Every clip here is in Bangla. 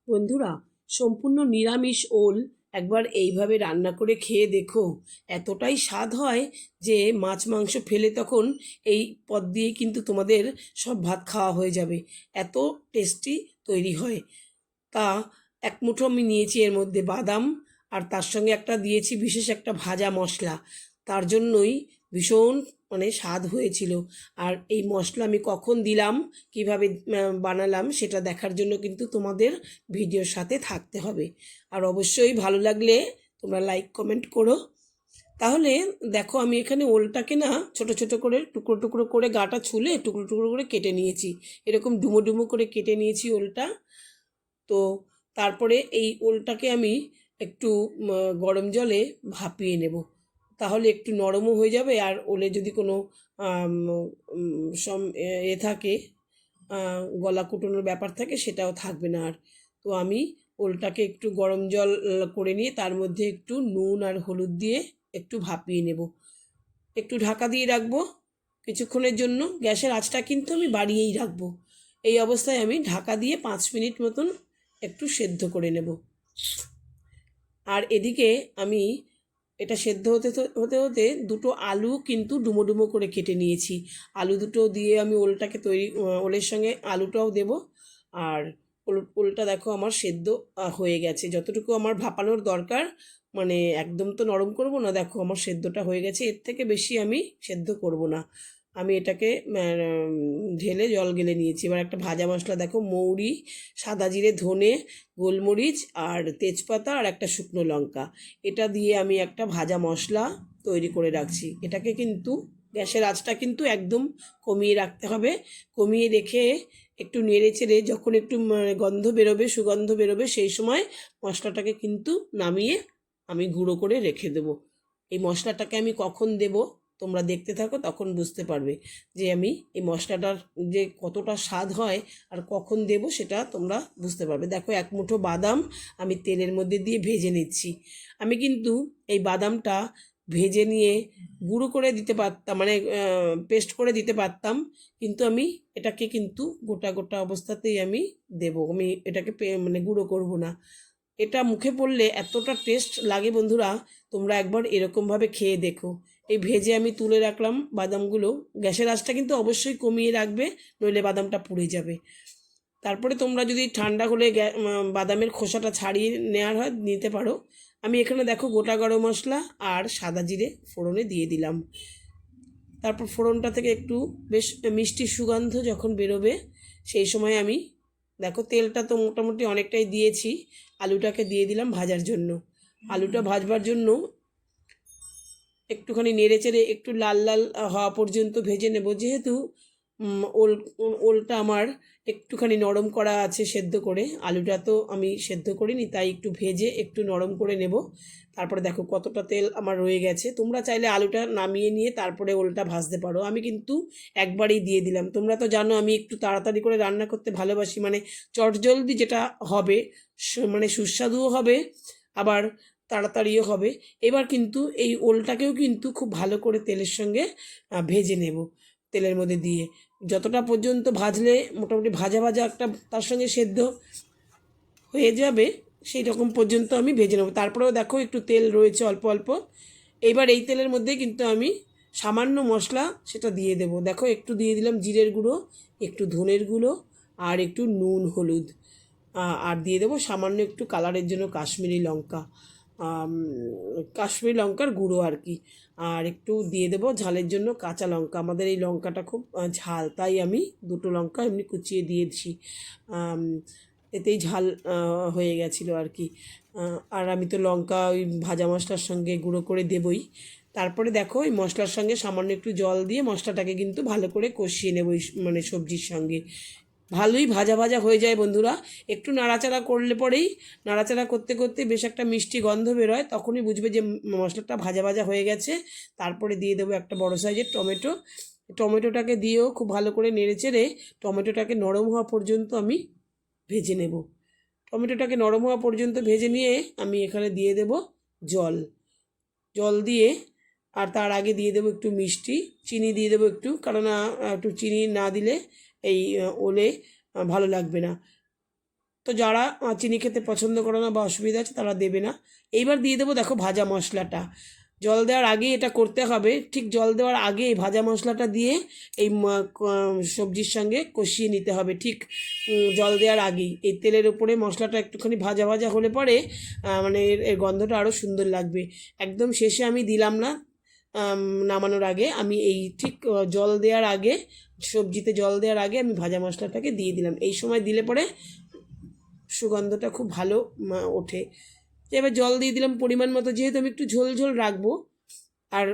বন্ধুরা, সম্পূর্ণ নিরামিষ ওল একবার এইভাবে রান্না করে খেয়ে দেখো। এতটাই স্বাদ হয় যে মাছ মাংস ফেলে তখন এই পদ দিয়ে কিন্তু তোমাদের সব ভাত খাওয়া হয়ে যাবে। এত টেস্টি তৈরি হয়। তা এক মুঠো আমি নিয়েছি এর মধ্যে বাদাম, আর তার সঙ্গে একটা দিয়েছি বিশেষ একটা ভাজা মশলা। তার জন্যই ভীষণ স্বাদ হয়েছিল। আর এই মশলা আমি কখন দিলাম, কিভাবে বানালাম সেটা দেখার জন্য কিন্তু তোমাদের ভিডিওর সাথে থাকতে হবে। আর অবশ্যই ভালো লাগলে তোমরা লাইক কমেন্ট করো। তাহলে দেখো, আমি এখানে ওলটাকে না ছোট ছোট করে টুকরো টুকরো করে গাটা ছুলে টুকরো টুকরো করে কেটে নিয়েছি। এরকম ডুমো ডুমো করে কেটে নিয়েছি ওলটা। তো তারপরে এই ওলটাকে আমি একটু গরম জলে ভাপিয়ে নেব। তাহলে একটু নরমও হয়ে যাবে, আর ওলে যদি কোনো থাকে, গলা কুটোনোর ব্যাপার থাকে, সেটাও থাকবে না আর। তো আমি ওলটাকে একটু গরম জল করে নিয়ে তার মধ্যে একটু নুন আর হলুদ দিয়ে একটু ভাপিয়ে নেব। একটু ঢাকা দিয়ে রাখবো কিছুক্ষণের জন্য। গ্যাসের আঁচটা কিন্তু আমি বাড়িয়েই রাখবো। এই অবস্থায় আমি ঢাকা দিয়ে 5 মিনিট মতন একটু সেদ্ধ করে নেব। আর এদিকে আমি এটা সেদ্ধ হতে হতে হতে দুটো আলু কিন্তু ডুমো ডুমো করে কেটে নিয়েছি। আলু দুটো দিয়ে আমি ওলটাকে ওলের সঙ্গে আলুটাও দেব। আর ওলটা দেখো আমার সেদ্ধ হয়ে গেছে, যতটুকু আমার ভাপানোর দরকার। একদম তো নরম করব না, দেখো আমার সেদ্ধটা হয়ে গেছে। এর থেকে বেশি আমি সেদ্ধ করব না। আমি এটাকে ঢেলে জল গেলে নিয়েছি। এবার একটা ভাজা মশলা দেখো, মৌরি, সাদা জিরে, ধনে, গোলমরিচ আর তেজপাতা আর একটা শুকনো লঙ্কা, এটা দিয়ে আমি একটা ভাজা মশলা তৈরি করে রাখছি। এটাকে কিন্তু গ্যাসের আঁচটা কিন্তু একদম কমিয়ে রাখতে হবে। কমিয়ে রেখে একটু নেড়ে চেড়ে যখন একটু গন্ধ বেরোবে, সুগন্ধ বেরোবে, সেই সময় মশলাটাকে কিন্তু নামিয়ে আমি গুঁড়ো করে রেখে দেবো। এই মশলাটাকে আমি কখন দেব তোমরা দেখতে থাকো, তখন বুঝতে পারবে যে আমি এই মশলাটার যে কতটা স্বাদ হয় আর কখন দেব সেটা তোমরা বুঝতে পারবে। দেখো, এক মুঠো বাদাম আমি তেলের মধ্যে দিয়ে ভেজে নিচ্ছি। আমি কিন্তু এই বাদামটা ভেজে নিয়ে গুঁড়ো করে দিতে পারতাম, পেস্ট করে দিতে পারতাম, কিন্তু আমি এটাকে কিন্তু গোটা গোটা অবস্থাতেই আমি দেবো। আমি এটাকে গুঁড়ো করব না। এটা মুখে পড়লে এতটা টেস্ট লাগে বন্ধুরা, তোমরা একবার এরকমভাবে খেয়ে দেখো। এই ভেজে আমি তুলে রাখলাম বাদামগুলো। গ্যাসের আঁচটা কিন্তু অবশ্যই কমিয়ে রাখবে, নইলে বাদামটা পুড়ে যাবে। তারপরে তোমরা যদি ঠান্ডা হলে বাদামের খোসাটা ছাড়িয়ে নেওয়ার হয় নিতে পারো। আমি এখানে দেখো গোটা গরম মশলা আর সাদা জিরে ফোড়নে দিয়ে দিলাম। তারপর ফোড়নটা থেকে একটু বেশ মিষ্টি সুগন্ধ যখন বেরোবে, সেই সময় আমি দেখো তেলটা তো মোটামুটি অনেকটাই দিয়েছি, আলুটাকে দিয়ে দিলাম ভাজার জন্য। আলুটা ভাজবার জন্য একটুখানি নেড়ে চেড়ে একটু লাল লাল হওয়া পর্যন্ত ভেজে নেব। যেহেতু ওলটা আমার একটুখানি নরম করা আছে সেদ্ধ করে, আলুটা তো আমি সেদ্ধ করিনি, তাই একটু ভেজে একটু নরম করে নেব। তারপরে দেখো কতটা তেল আমার রয়ে গেছে। তোমরা চাইলে আলুটা নামিয়ে নিয়ে তারপরে ওলটা ভাজতে পারো, আমি কিন্তু একবারেই দিয়ে দিলাম। তোমরা তো জানো আমি একটু তাড়াতাড়ি করে রান্না করতে ভালোবাসি, চটজলদি যেটা হবে, সুস্বাদুও হবে, আবার তাড়াতাড়িও হবে। এবার কিন্তু এই ওলটাকেও কিন্তু খুব ভালো করে তেলের সঙ্গে ভেজে নেব, তেলের মধ্যে দিয়ে যতটা পর্যন্ত ভাজলে মোটামুটি ভাজা ভাজা একটা তার সঙ্গে সেদ্ধ হয়ে যাবে, সেই রকম পর্যন্ত আমি ভেজে নেব। তারপরেও দেখো একটু তেল রয়েছে অল্প অল্প। এইবার এই তেলের মধ্যে কিন্তু আমি সামান্য মশলা সেটা দিয়ে দেব। দেখো, একটু দিয়ে দিলাম জিরের গুঁড়ো, একটু ধনের গুঁড়ো, আর একটু নুন হলুদ, আর দিয়ে দেবো সামান্য একটু কালারের জন্য কাশ্মীরি লঙ্কার গুঁড়ো আর কি। আর একটু দিয়ে দেবো ঝালের জন্য কাঁচা লঙ্কা। আমাদের এই লঙ্কাটা খুব ঝাল, তাই আমি দুটো লঙ্কা এমনি কুচিয়ে দিয়েছি। এতেই ঝাল হয়ে গেছিলো আর কি। আর আমি তো লঙ্কা ওই ভাজা মশলার সঙ্গে গুঁড়ো করে দেবই। তারপরে দেখো এই মশলার সঙ্গে সামান্য একটু জল দিয়ে মশলাটাকে কিন্তু ভালো করে কষিয়ে নেবো সবজির সঙ্গে। ভালোই ভাজা ভাজা হয়ে যায় বন্ধুরা। একটু নাড়াচাড়া করলে পরেই, নাড়াচাড়া করতে করতে বেশ একটা মিষ্টি গন্ধ বেরোয়, তখনই বুঝবে যে মশলাটা ভাজা ভাজা হয়ে গেছে। তারপরে দিয়ে দেবো একটা বড় সাইজের টমেটো। টমেটোটাকে দিয়েও খুব ভালো করে নেড়েচেড়ে টমেটোটাকে নরম হওয়া পর্যন্ত আমি ভেজে নেব। টমেটোটাকে নরম হওয়া পর্যন্ত ভেজে নিয়ে আমি এখানে দিয়ে দেব জল। জল দিয়ে, আর তার আগে দিয়ে দেবো একটু মিষ্টি, চিনি দিয়ে দেবো একটু, কারণ একটু চিনি না দিলে এই ওলে ভালো লাগবে না। তো যারা চিনি খেতে পছন্দ করে না বা অসুবিধা আছে তারা দেবে না। এইবার দিয়ে দেবো দেখো ভাজা মশলাটা। জল দেওয়ার আগে এটা করতে হবে, ঠিক জল দেওয়ার আগে এই ভাজা মশলাটা দিয়ে এই সবজির সঙ্গে কষিয়ে নিতে হবে, ঠিক জল দেওয়ার আগেই। এই তেলের উপরে মশলাটা একটুখানি ভাজা ভাজা হলে পরে মানে এর গন্ধটা আরও সুন্দর লাগবে। একদম শেষে আমি দিলাম না, নামানোর আগে আমি এই ঠিক জল দেওয়ার আগে, সবজিতে জল দেওয়ার আগে আমি ভাজা মশলাটাকে দিয়ে দিলাম। এই সময় দিলে পরে সুগন্ধটা খুব ভালো ওঠে। এবার জল দিয়ে দিলাম পরিমাণ মতো, যেহেতু আমি একটু ঝোল ঝোল রাখবো, আর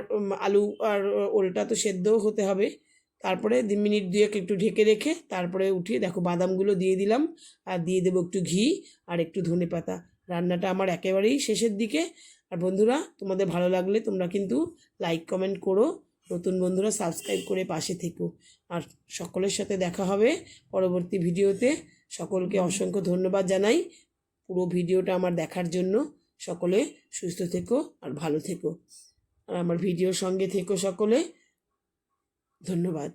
আলু আর ওলটা তো সেদ্ধও হতে হবে। তারপরে 2 মিনিট একটু ঢেকে রেখে তারপরে উঠিয়ে দেখো বাদামগুলো দিয়ে দিলাম, আর দিয়ে দেবো একটু ঘি আর একটু ধনেপাতা। রান্নাটা আমার একেবারেই শেষের দিকে। আর বন্ধুরা, তোমাদের ভালো লাগলে তোমরা কিন্তু লাইক কমেন্ট করো, নতুন বন্ধুরা সাবস্ক্রাইব করে পাশে থেকো। আর সকলের সাথে দেখা হবে পরবর্তী ভিডিওতে। সকলকে অসংখ্য ধন্যবাদ জানাই পুরো ভিডিওটা আমার দেখার জন্য। সকলে সুস্থ থেকো আর ভালো থেকো, আর আমার ভিডিওর সঙ্গে থেকো সকলে। ধন্যবাদ।